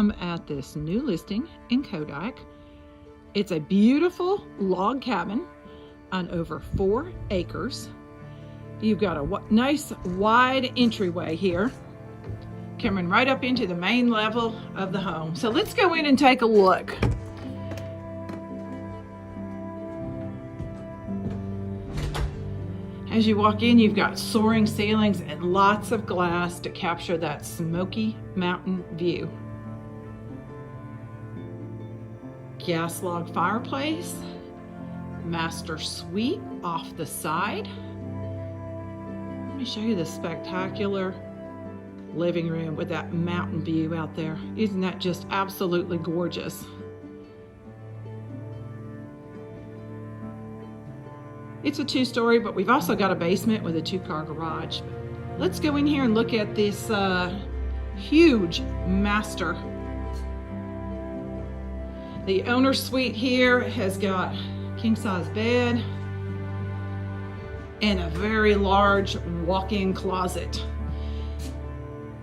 come at this new listing in Kodak. It's a beautiful log cabin on over 4 acres. You've got a nice wide entryway here, coming right up into the main level of the home. So let's go in and take a look. As you walk in, you've got soaring ceilings and lots of glass to capture that Smoky Mountain view. Gas log fireplace, master suite off the side. Let me show you the spectacular living room with that mountain view out there. Isn't that just absolutely gorgeous? It's a 2-story, but we've also got a basement with a 2-car garage. Let's go in here and look at this huge master. The owner's suite here has got king-size bed and a very large walk-in closet.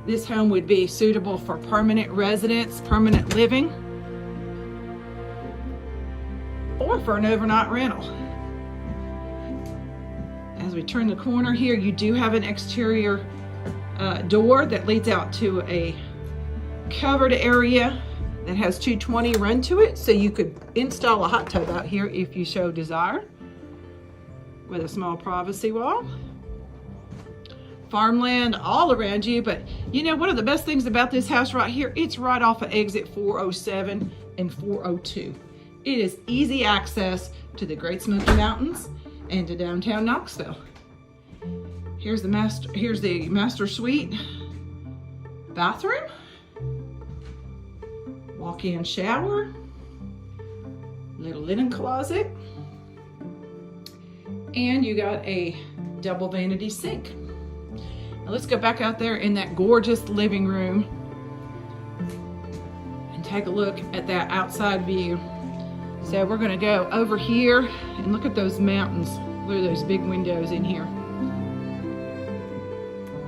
This home would be suitable for permanent residence, permanent living, or for an overnight rental. As we turn the corner here, you do have an exterior door that leads out to a covered area that has 220 run to it, so you could install a hot tub out here if you so desire, with a small privacy wall. Farmland all around you, but you know, one of the best things about this house right here, it's right off of exit 407 and 402. It is easy access to the Great Smoky Mountains and to downtown Knoxville. Here's the master suite bathroom, walk-in shower, little linen closet, and you got a double vanity sink. Now let's go back out there in that gorgeous living room and take a look at that outside view. So we're going to go over here and look at those mountains. Look at those big windows in here.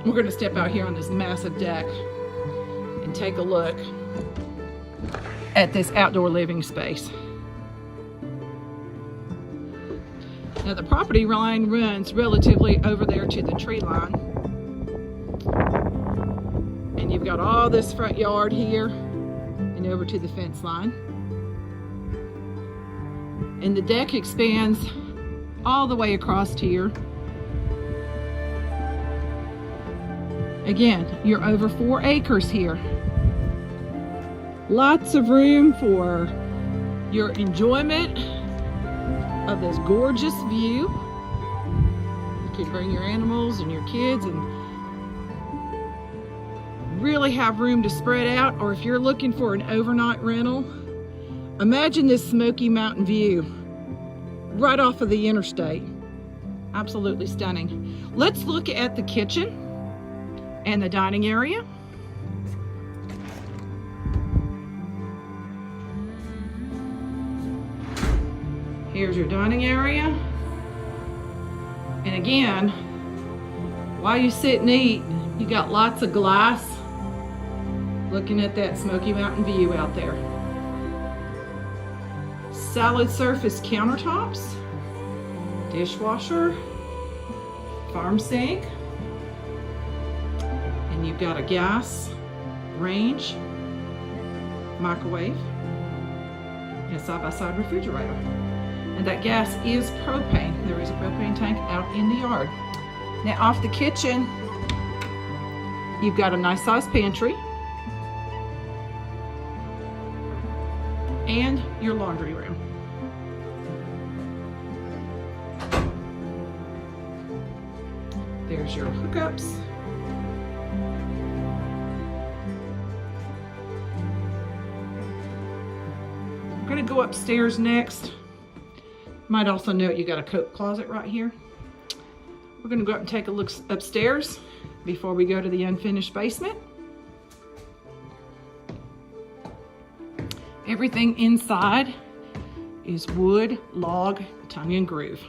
We're going to step out here on this massive deck and take a look at this outdoor living space. Now the property line runs relatively over there to the tree line. And you've got all this front yard here and over to the fence line. And the deck expands all the way across here. Again, you're over 4 acres here. Lots of room for your enjoyment of this gorgeous view. You can bring your animals and your kids and really have room to spread out, or if you're looking for an overnight rental, imagine this Smoky Mountain view right off of the interstate. Absolutely stunning. Let's look at the kitchen and the dining area. Here's your dining area. And again, while you sit and eat, you got lots of glass looking at that Smoky Mountain view out there. Solid surface countertops, dishwasher, farm sink, and you've got a gas range, microwave, and a side-by-side refrigerator. And that gas is propane. There is a propane tank out in the yard. Now off the kitchen, you've got a nice sized pantry and your laundry room. There's your hookups. I'm gonna go upstairs next. Might also note you got a coat closet right here. We're gonna go up and take a look upstairs before we go to the unfinished basement. Everything inside is wood, log, tongue and groove.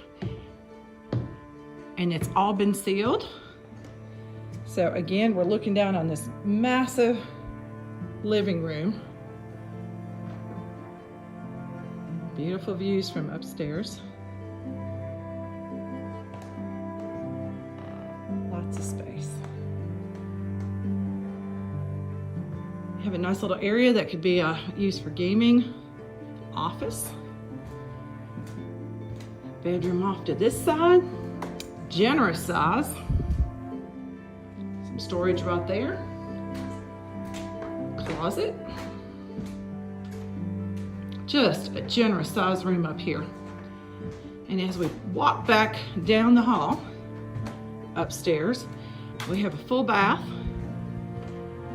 And it's all been sealed. So again, we're looking down on this massive living room Beautiful views from upstairs. Lots of space. You have a nice little area that could be used for gaming, office. Bedroom off to this side. Generous size. Some storage right there. Closet. Just a generous size room up here. And as we walk back down the hall, upstairs, we have a full bath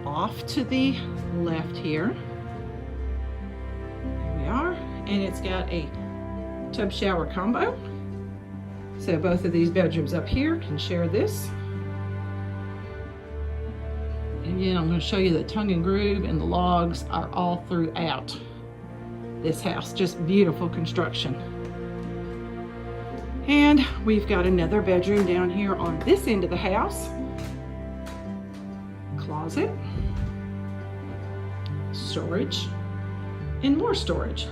off to the left here. There we are. And it's got a tub shower combo. So both of these bedrooms up here can share this. And again, I'm going to show you the tongue and groove, and the logs are all throughout this house. Just beautiful construction. And we've got another bedroom down here on this end of the house. Closet, storage, and more storage.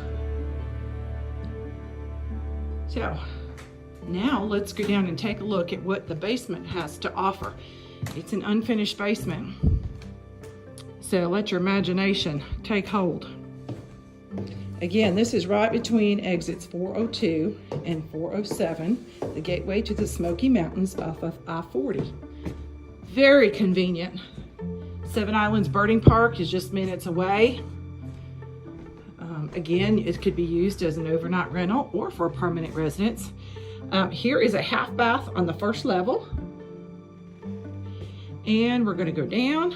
So now let's go down and take a look at what the basement has to offer. It's an unfinished basement. So let your imagination take hold. Again, this is right between exits 402 and 407, the gateway to the Smoky Mountains off of I-40. Very convenient. Seven Islands Birding Park is just minutes away. Again, it could be used as an overnight rental or for a permanent residence. Here is a half bath on the first level. And we're going to go down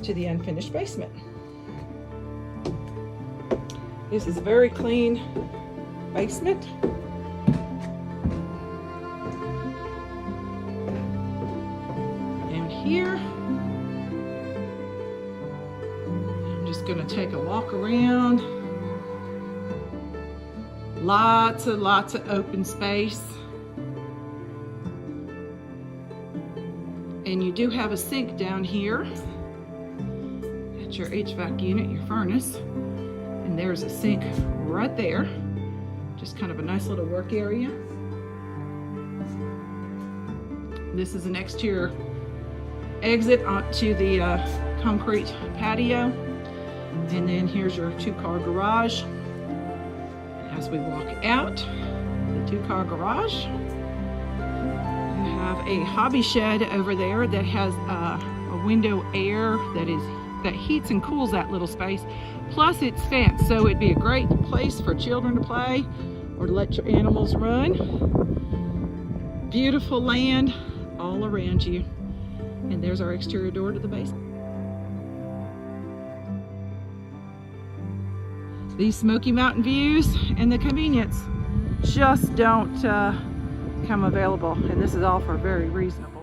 to the unfinished basement. This is a very clean basement. Down here, I'm just going to take a walk around. Lots of open space. And you do have a sink down here. That's your HVAC unit, your furnace. And there's a sink right there. Just kind of a nice little work area. This is an exterior exit onto the concrete patio. And then here's your two-car garage. As we walk out the two-car garage, you have a hobby shed over there that has a window air that heats and cools that little space. Plus it's fenced, so it'd be a great place for children to play or to let your animals run. Beautiful land all around you. And there's our exterior door to the basement. These Smoky Mountain views and the convenience just don't come available, and this is all for very reasonable.